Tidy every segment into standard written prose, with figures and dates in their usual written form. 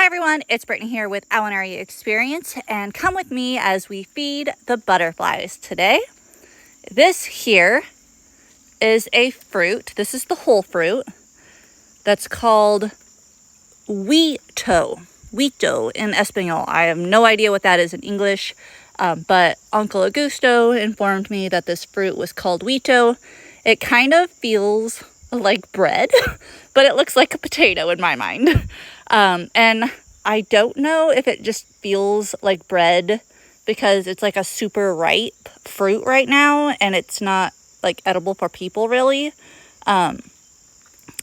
everyone, it's Brittany here with Alinary Experience, and come with me as we feed the butterflies today. This here is a fruit. This is the whole fruit that's called huito. Huito in Espanol. I have no idea what that is in English, but Uncle Augusto informed me that this fruit was called huito. It kind of feels like bread, but it looks like a potato in my mind. And I don't know if it just feels like bread because it's like a super ripe fruit right now and it's not like edible for people really. I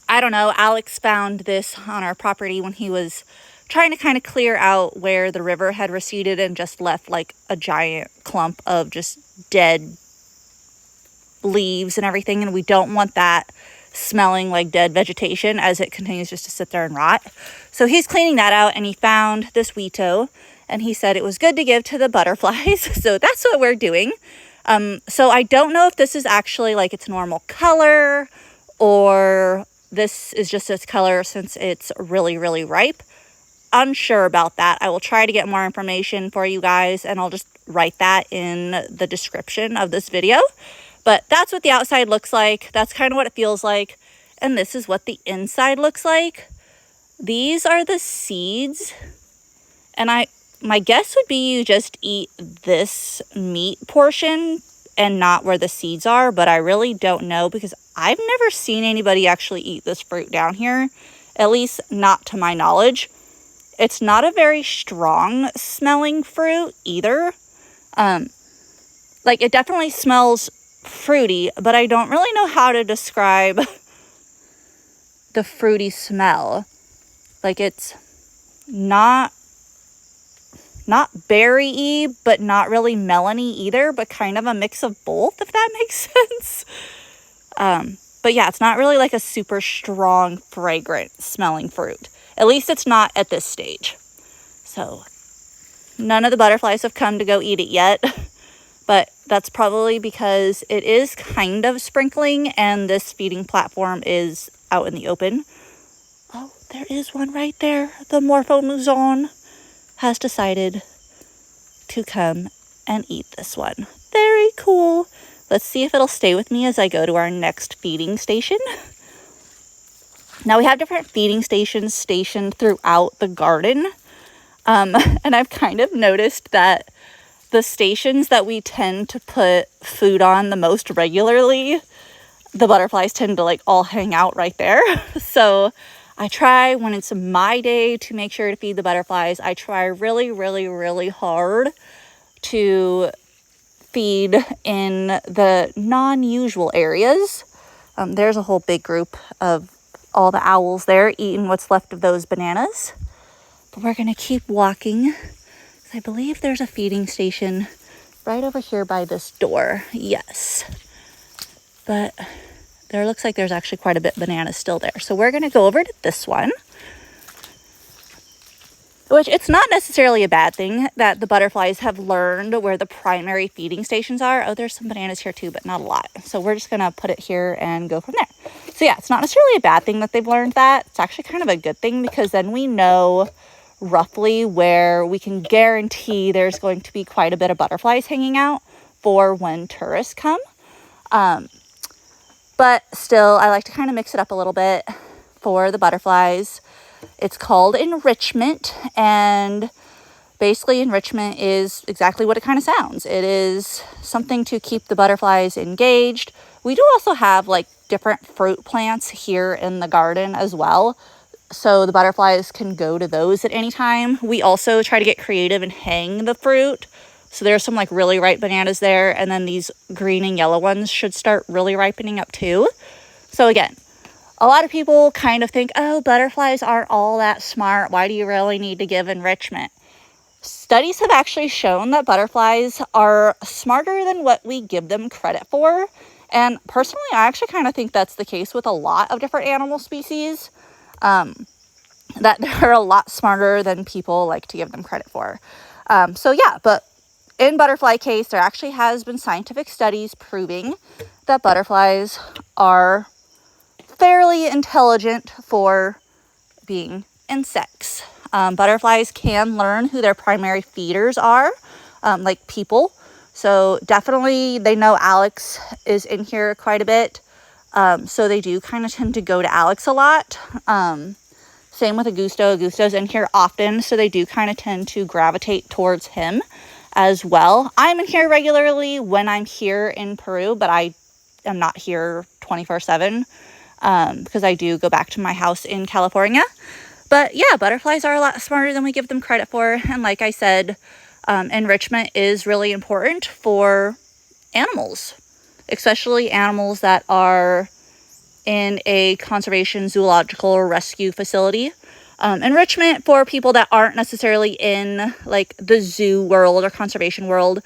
don't know. Alex found this on our property when he was trying to kind of clear out where the river had receded and just left like a giant clump of just dead leaves and everything. And we don't want that smelling like dead vegetation as it continues just to sit there and rot. So he's cleaning that out and he found this huito and he said it was good to give to the butterflies. So that's what we're doing. So I don't know if this is actually like its normal color or this is just its color since it's really, really ripe. Unsure about that. I will try to get more information for you guys and I'll just write that in the description of this video. But that's what the outside looks like. That's kind of what it feels like. And this is what the inside looks like. These are the seeds. And my guess would be you just eat this meat portion and not where the seeds are. But I really don't know because I've never seen anybody actually eat this fruit down here. At least not to my knowledge. It's not a very strong smelling fruit either. Like it definitely smells fruity, but I don't really know how to describe the fruity smell. Like it's not berry-y, but not really melony either, but kind of a mix of both, if that makes sense. But yeah, it's not really like a super strong, fragrant smelling fruit. At least it's not at this stage. So none of the butterflies have come to go eat it yet. But that's probably because it is kind of sprinkling and this feeding platform is out in the open. Oh, there is one right there. The Morpho-Muson has decided to come and eat this one. Very cool. Let's see if it'll stay with me as I go to our next feeding station. Now we have different feeding stations stationed throughout the garden. And I've kind of noticed that the stations that we tend to put food on the most regularly, the butterflies tend to like all hang out right there. So I try when it's my day to make sure to feed the butterflies. I try really, really, really hard to feed in the non-usual areas. There's a whole big group of all the owls there eating what's left of those bananas. But we're going to keep walking. I believe there's a feeding station right over here by this door. Yes. But there looks like there's actually quite a bit of bananas still there. So we're going to go over to this one. Which it's not necessarily a bad thing that the butterflies have learned where the primary feeding stations are. Oh, there's some bananas here too, but not a lot. So we're just going to put it here and go from there. So yeah, it's not necessarily a bad thing that they've learned that. It's actually kind of a good thing because then we know roughly where we can guarantee there's going to be quite a bit of butterflies hanging out for when tourists come. But still, I like to kind of mix it up a little bit for the butterflies. It's called enrichment, and basically enrichment is exactly what it kind of sounds. It is something to keep the butterflies engaged. We do also have like different fruit plants here in the garden as well. So the butterflies can go to those at any time. We also try to get creative and hang the fruit. So there's some like really ripe bananas there. And then these green and yellow ones should start really ripening up too. So again, a lot of people kind of think, oh, butterflies aren't all that smart. Why do you really need to give enrichment? Studies have actually shown that butterflies are smarter than what we give them credit for. And personally, I actually kind of think that's the case with a lot of different animal species. That they're a lot smarter than people like to give them credit for. So yeah, but in butterfly case, there actually has been scientific studies proving that butterflies are fairly intelligent for being insects. Butterflies can learn who their primary feeders are, like people. So definitely they know Alex is in here quite a bit. So they do kind of tend to go to Alex a lot. Same with Augusto. Augusto's in here often, so they do kind of tend to gravitate towards him as well. I'm in here regularly when I'm here in Peru, but I am not here 24/7 because I do go back to my house in California. But yeah, butterflies are a lot smarter than we give them credit for. And like I said, enrichment is really important for animals, especially animals that are in a conservation, zoological, or rescue facility. Enrichment for people that aren't necessarily in like the zoo world or conservation world.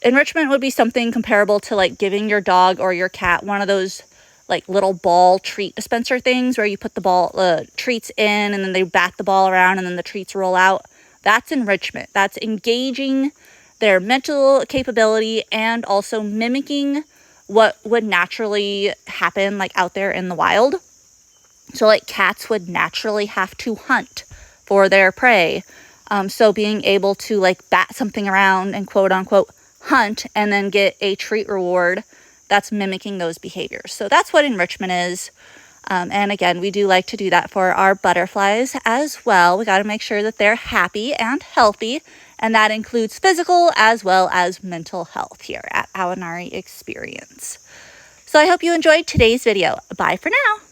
Enrichment would be something comparable to like giving your dog or your cat one of those like little ball treat dispenser things where you put the treats in and then they bat the ball around and then the treats roll out. That's enrichment. That's engaging their mental capability and also mimicking what would naturally happen like out there in the wild. So like cats would naturally have to hunt for their prey. So being able to like bat something around and quote unquote hunt and then get a treat reward, that's mimicking those behaviors. So that's what enrichment is. And again, we do like to do that for our butterflies as well. We got to make sure that they're happy and healthy. And that includes physical as well as mental health here at Awanari Experience. So I hope you enjoyed today's video. Bye for now.